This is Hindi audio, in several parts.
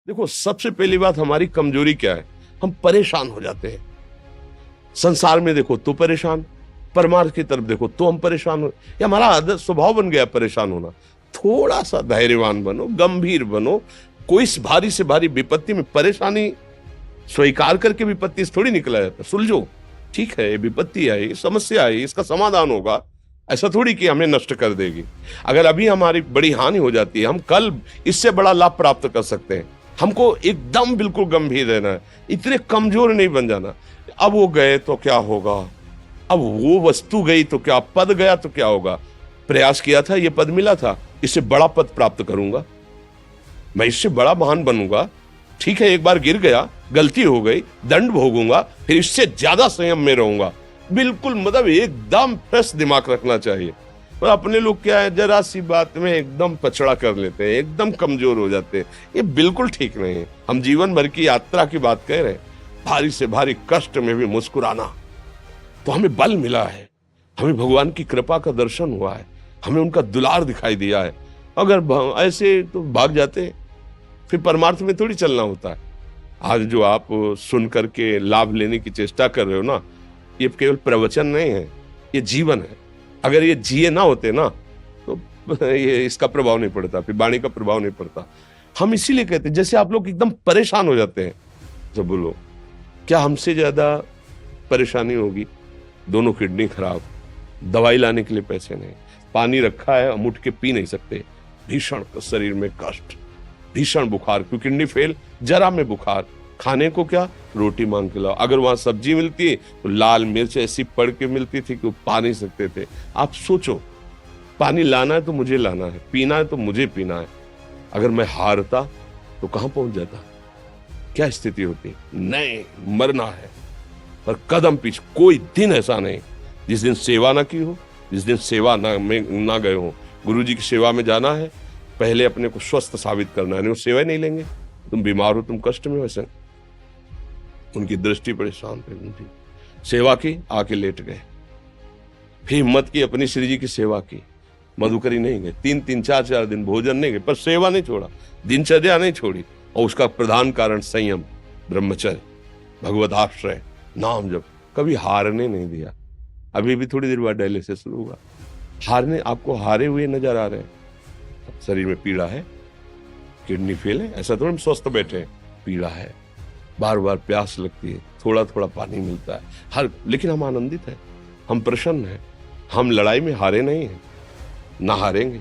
देखो, सबसे पहली बात हमारी कमजोरी क्या है? हम परेशान हो जाते हैं। संसार में देखो तो परेशान, परमार्थ की तरफ देखो तो हम परेशान हो। ये हमारा आदत स्वभाव बन गया परेशान होना। थोड़ा सा धैर्यवान बनो, गंभीर बनो। कोई इस भारी से भारी विपत्ति में परेशानी स्वीकार करके विपत्ति से थोड़ी निकला जाता। सुलझो, ठीक है, ये विपत्ति आई, समस्या आई, इसका समाधान होगा। ऐसा थोड़ी कि हमें नष्ट कर देगी। अगर अभी हमारी बड़ी हानि हो जाती है, हम कल इससे बड़ा लाभ प्राप्त कर सकते हैं। हमको एकदम बिल्कुल गंभीर रहना है, इतने कमजोर नहीं बन जाना। अब वो गए तो क्या होगा, अब वो वस्तु गई तो क्या, पद गया तो क्या होगा। प्रयास किया था, ये पद मिला था, इससे बड़ा पद प्राप्त करूंगा, मैं इससे बड़ा महान बनूंगा। ठीक है, एक बार गिर गया, गलती हो गई, दंड भोगूंगा, फिर इससे ज्यादा संयम में रहूंगा। बिल्कुल, मतलब एकदम फ्रेश दिमाग रखना चाहिए। और अपने लोग क्या है, जरा सी बात में एकदम पछड़ा कर लेते हैं, एकदम कमजोर हो जाते हैं। ये बिल्कुल ठीक नहीं है। हम जीवन भर की यात्रा की बात कह रहे हैं, भारी से भारी कष्ट में भी मुस्कुराना, तो हमें बल मिला है, हमें भगवान की कृपा का दर्शन हुआ है, हमें उनका दुलार दिखाई दिया है। अगर ऐसे तो भाग जाते, फिर परमार्थ में थोड़ी चलना होता है। आज जो आप सुन करके लाभ लेने की चेष्टा कर रहे हो ना, ये केवल प्रवचन नहीं है, ये जीवन है। अगर ये जिए ना होते ना, तो ये इसका प्रभाव नहीं पड़ता, फिर वाणी का प्रभाव नहीं पड़ता। हम इसीलिए कहते हैं, जैसे आप लोग एकदम परेशान हो जाते हैं, जब बोलो क्या हमसे ज्यादा परेशानी होगी? दोनों किडनी खराब, दवाई लाने के लिए पैसे नहीं, पानी रखा है हम उठ के पी नहीं सकते, भीषण शरीर में कष्ट, भीषण बुखार, क्योंकि किडनी फेल, जरा में बुखार, खाने को क्या, रोटी मांग के लाओ। अगर वहां सब्जी मिलती तो लाल मिर्च ऐसी पड़ के मिलती थी कि वो पा नहीं सकते थे। आप सोचो, पानी लाना है तो मुझे लाना है, पीना है तो मुझे पीना है। अगर मैं हारता तो कहां पहुंच जाता, क्या स्थिति होती? नहीं, मरना है, पर कदम पीछे। कोई दिन ऐसा नहीं जिस दिन सेवा ना की हो, जिस दिन सेवा ना गए हो। गुरु जी की सेवा में जाना है, पहले अपने को स्वस्थ साबित करना है, नहीं वो सेवा नहीं लेंगे। तुम बीमार हो, तुम कष्ट में हो, ऐसे उनकी दृष्टि बड़ी शांत है। उनकी सेवा की, आके लेट गए। फिर हिम्मत की, अपनी श्री जी की सेवा की, मधुकरी नहीं गए, 3-4 दिन भोजन नहीं गए, पर सेवा नहीं छोड़ा, दिनचर्या नहीं छोड़ी। और उसका प्रधान कारण संयम, ब्रह्मचर्य, भगवत आश्रय, नाम जप, कभी हारने नहीं दिया। अभी भी थोड़ी देर बाद डायलिसिस शुरू होगा। हारने, आपको हारे हुए नजर आ रहे हैं? शरीर में पीड़ा है, किडनी फेल है, ऐसा तो हम स्वस्थ बैठे हैं, पीड़ा है, बार बार प्यास लगती है, थोड़ा थोड़ा पानी मिलता है, लेकिन हम आनंदित हैं, हम प्रसन्न हैं। हम लड़ाई में हारे नहीं हैं, ना हारेंगे,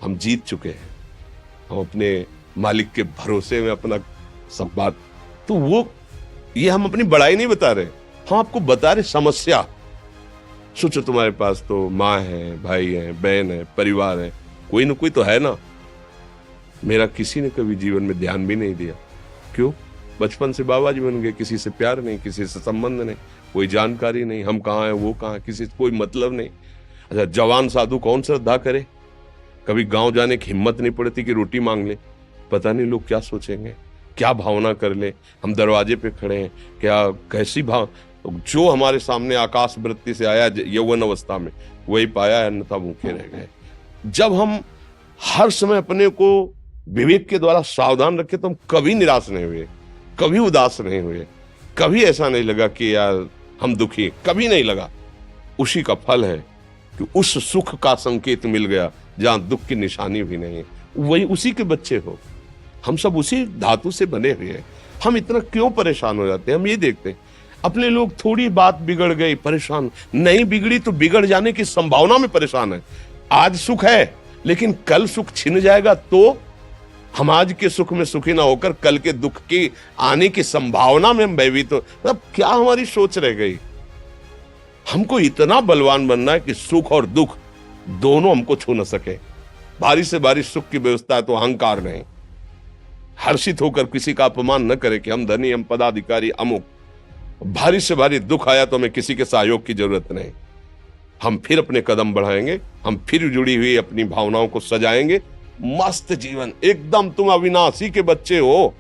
हम जीत चुके हैं। हम अपने मालिक के भरोसे में अपना सब बात, तो वो ये हम अपनी बड़ाई नहीं बता रहे, हम आपको बता रहे समस्या। सोचो, तुम्हारे पास तो माँ है, भाई है, बहन है, परिवार है, कोई ना कोई तो है ना। मेरा किसी ने कभी जीवन में ध्यान भी नहीं दिया। क्यों? बचपन से बाबा जी बन गए, किसी से प्यार नहीं, किसी से संबंध नहीं, कोई जानकारी नहीं, हम कहाँ हैं, वो कहाँ है, किसी से कोई मतलब नहीं। अच्छा, जवान साधु कौन श्रद्धा करे? कभी गांव जाने की हिम्मत नहीं पड़ती कि रोटी मांग ले, पता नहीं लोग क्या सोचेंगे, क्या भावना कर ले। हम दरवाजे पे खड़े हैं, क्या कैसी भाव, जो हमारे सामने आकाश वृत्ति से आया यौवन अवस्था में, वही पाया, अन्यथा भूखे रह गए। जब हम हर समय अपने को विवेक के द्वारा सावधान रखे, तो हम कभी निराश नहीं हुए, कभी उदास नहीं हुए, कभी ऐसा नहीं लगा कि यार हम दुखी, कभी नहीं लगा। उसी का फल है कि उस सुख का संकेत मिल गया जहां दुख की निशानी भी नहीं है। वही उसी के बच्चे हो, हम सब उसी धातु से बने हुए हैं। हम इतना क्यों परेशान हो जाते हैं? हम ये देखते हैं अपने लोग, थोड़ी बात बिगड़ गई परेशान, नहीं बिगड़ी तो बिगड़ जाने की संभावना में परेशान है। आज सुख है, लेकिन कल सुख छिन जाएगा, तो हम आज के सुख में सुखी ना होकर कल के दुख की आने की संभावना में हम भयभीत हो। मतलब क्या हमारी सोच रह गई? हमको इतना बलवान बनना है कि सुख और दुख दोनों हमको छू न सके। भारी से भारी सुख की व्यवस्था है तो अहंकार नहीं, हर्षित होकर किसी का अपमान न करे कि हम धनी, हम पदाधिकारी, अमुक। भारी से भारी दुख आया तो हमें किसी के सहयोग की जरूरत नहीं, हम फिर अपने कदम बढ़ाएंगे, हम फिर जुड़ी हुई अपनी भावनाओं को सजाएंगे। मस्त जीवन एकदम। तुम अविनाशी के बच्चे हो।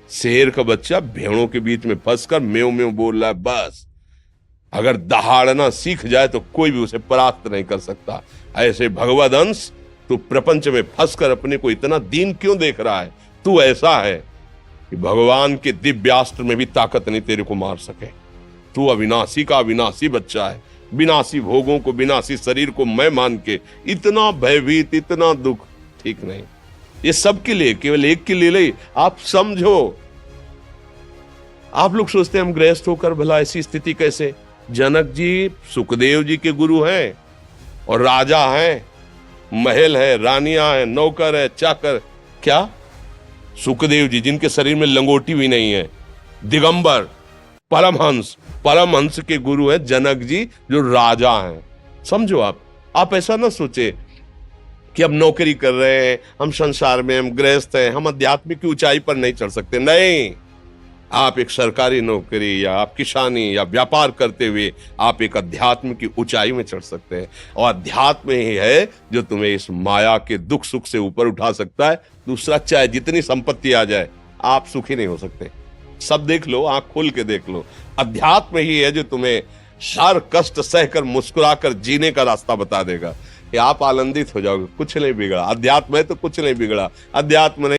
शेर का बच्चा भेड़ों के बीच में फंसकर म्यों म्यों बोल रहा है, बस अगर दहाड़ना सीख जाए तो कोई भी उसे परास्त नहीं कर सकता। ऐसे भगवद अंश, तू प्रपंच में फंसकर अपने को इतना दीन क्यों देख रहा है? तू ऐसा है कि भगवान के दिव्यास्त्र में भी ताकत नहीं तेरे को मार सके। तू अविनाशी का अविनाशी बच्चा है, विनाशी भोगों को, विनाशी शरीर को मैं मान के इतना भयभीत, इतना दुख ठीक नहीं। ये सबके लिए, केवल एक के लिए नहीं। आप समझो, आप लोग सोचते हैं हम गृहस्थ होकर भला ऐसी स्थिति कैसे। जनक जी सुखदेव जी के गुरु हैं और राजा हैं, महल है, रानियां हैं, नौकर है, चाकर। क्या सुखदेव जी जिनके शरीर में लंगोटी भी नहीं है, दिगंबर, परमहंस, परमहंस के गुरु हैं जनक जी जो राजा हैं। समझो आप ऐसा ना सोचे कि हम नौकरी कर रहे हैं, हम संसार में, हम गृहस्थ हैं, हम आध्यात्मिक की ऊंचाई पर नहीं चढ़ सकते। नहीं, आप एक सरकारी नौकरी या आप किसानी या व्यापार करते हुए आप एक अध्यात्म की ऊंचाई में चढ़ सकते हैं। और अध्यात्म ही है जो तुम्हें इस माया के दुख सुख से ऊपर उठा सकता है। दूसरा, चाहे जितनी संपत्ति आ जाए, आप सुखी नहीं हो सकते। सब देख लो, आंख खोल के देख लो, अध्यात्म ही है जो तुम्हें हर कष्ट सहकर मुस्कुराकर जीने का रास्ता बता देगा। कि आप आनंदित हो जाओगे, कुछ नहीं बिगड़ा। अध्यात्म है तो कुछ नहीं बिगड़ा। अध्यात्म नहीं